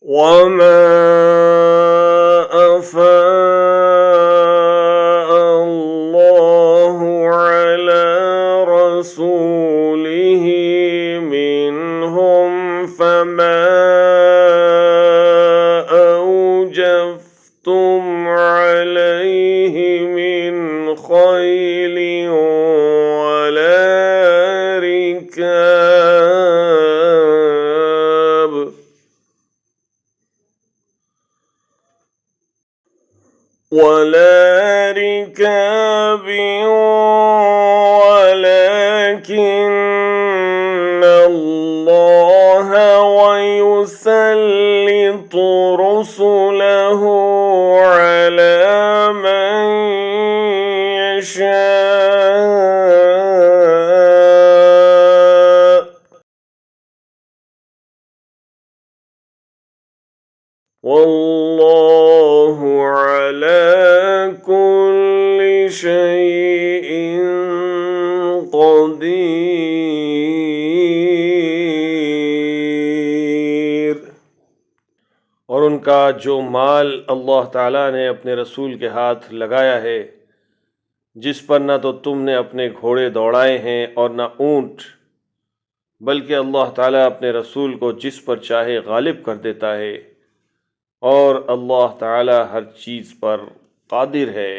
وما أفاء الله على رسوله منهم فما أوجفتم عليه من خيل ولا ركاب ولكن الله ويسلط رسله على من يشاء والله على كل شيء قدीर। और उनका जो माल अल्लाह ताला ने अपने रसूल के हाथ लगाया है, जिस पर न तो तुमने अपने घोड़े दौड़ाए हैं और न ऊंट, बल्कि अल्लाह ताला अपने रसूल को जिस पर चाहे गालिब कर देता है, और अल्लाह ताला हर चीज़ पर कादिर है।